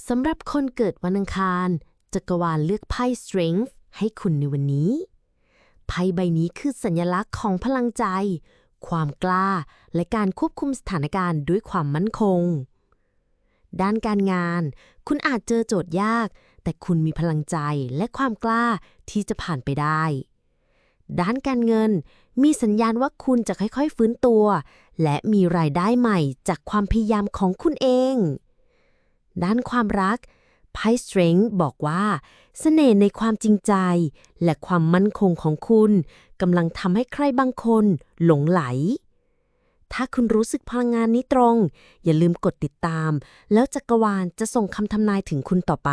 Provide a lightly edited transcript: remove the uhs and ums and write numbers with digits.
สำหรับคนเกิดวันอังคารจักรวาลเลือกไพ่ Strength ให้คุณในวันนี้ไพ่ใบนี้คือสัญลักษณ์ของพลังใจความกล้าและการควบคุมสถานการณ์ด้วยความมั่นคงด้านการงานคุณอาจเจอโจทย์ยากแต่คุณมีพลังใจและความกล้าที่จะผ่านไปได้ด้านการเงินมีสัญญาณว่าคุณจะค่อยๆฟื้นตัวและมีรายได้ใหม่จากความพยายามของคุณเองด้านความรักไพ่ Strength บอกว่าเสน่ห์ในความจริงใจและความมั่นคงของคุณกำลังทำให้ใครบางคนหลงไหลถ้าคุณรู้สึกพลังงานนี้ตรงอย่าลืมกดติดตามแล้วจักรวาลจะส่งคำทำนายถึงคุณต่อไป